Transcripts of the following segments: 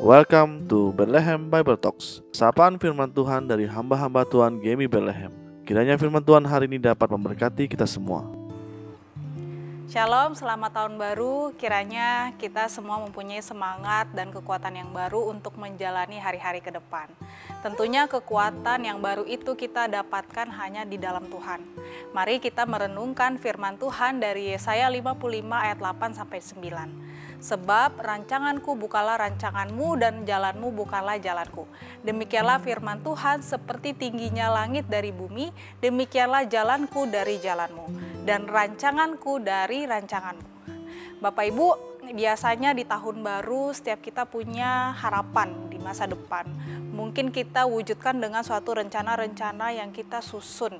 Welcome to Bethlehem Bible Talks. Sapaan firman Tuhan dari hamba-hamba Tuhan Gemi Bethlehem. Kiranya firman Tuhan hari ini dapat memberkati kita semua. Shalom, selamat tahun baru. Kiranya kita semua mempunyai semangat dan kekuatan yang baru untuk menjalani hari-hari ke depan. Tentunya kekuatan yang baru itu kita dapatkan hanya di dalam Tuhan. Mari kita merenungkan firman Tuhan dari Yesaya 55 ayat 8-9. Sebab rancanganku bukanlah rancanganmu dan jalanmu bukanlah jalanku. Demikianlah firman Tuhan, seperti tingginya langit dari bumi, demikianlah jalanku dari jalanmu, dan rancanganku dari rancanganmu. Bapak Ibu, biasanya di tahun baru setiap kita punya harapan di masa depan. Mungkin kita wujudkan dengan suatu rencana-rencana yang kita susun.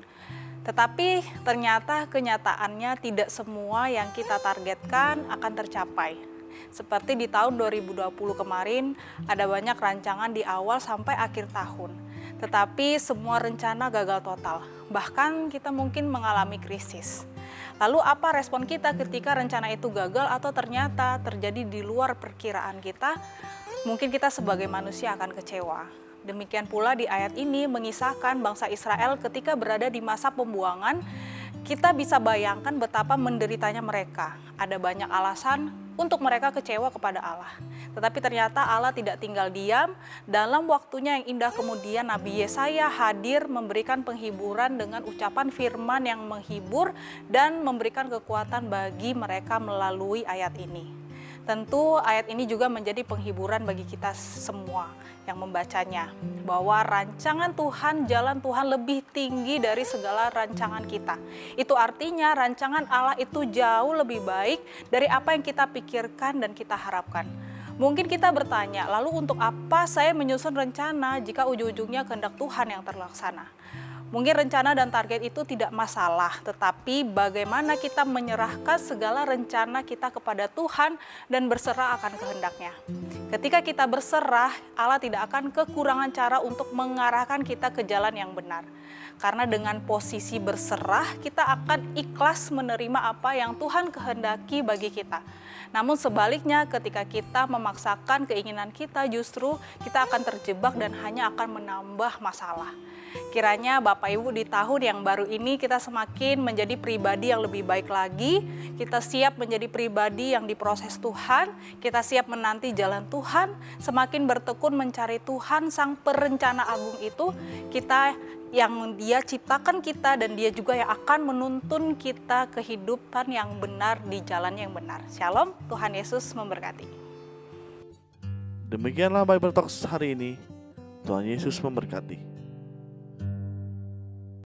Tetapi ternyata kenyataannya tidak semua yang kita targetkan akan tercapai. Seperti di tahun 2020 kemarin, ada banyak rancangan di awal sampai akhir tahun. Tetapi semua rencana gagal total. Bahkan kita mungkin mengalami krisis. Lalu apa respon kita ketika rencana itu gagal atau ternyata terjadi di luar perkiraan kita? Mungkin kita sebagai manusia akan kecewa. Demikian pula di ayat ini mengisahkan bangsa Israel ketika berada di masa pembuangan. Kita bisa bayangkan betapa menderitanya mereka. Ada banyak alasan untuk mereka kecewa kepada Allah. Tetapi ternyata Allah tidak tinggal diam. Dalam waktunya yang indah kemudian Nabi Yesaya hadir memberikan penghiburan dengan ucapan firman yang menghibur dan memberikan kekuatan bagi mereka melalui ayat ini. Tentu ayat ini juga menjadi penghiburan bagi kita semua yang membacanya. Bahwa rancangan Tuhan, jalan Tuhan lebih tinggi dari segala rancangan kita. Itu artinya rancangan Allah itu jauh lebih baik dari apa yang kita pikirkan dan kita harapkan. Mungkin kita bertanya, lalu untuk apa saya menyusun rencana jika ujung-ujungnya kehendak Tuhan yang terlaksana? Mungkin rencana dan target itu tidak masalah, tetapi bagaimana kita menyerahkan segala rencana kita kepada Tuhan dan berserah akan kehendaknya. Ketika kita berserah, Allah tidak akan kekurangan cara untuk mengarahkan kita ke jalan yang benar. Karena dengan posisi berserah, kita akan ikhlas menerima apa yang Tuhan kehendaki bagi kita. Namun sebaliknya, ketika kita memaksakan keinginan kita, justru kita akan terjebak dan hanya akan menambah masalah. Kiranya Bapak Ibu di tahun yang baru ini kita semakin menjadi pribadi yang lebih baik lagi. Kita siap menjadi pribadi yang diproses Tuhan. Kita siap menanti jalan Tuhan. Semakin bertekun mencari Tuhan, Sang Perencana Agung itu. Kita yang Dia ciptakan kita dan Dia juga yang akan menuntun kita kehidupan yang benar di jalan yang benar. Shalom, Tuhan Yesus memberkati. Demikianlah Bible Talks hari ini. Tuhan Yesus memberkati.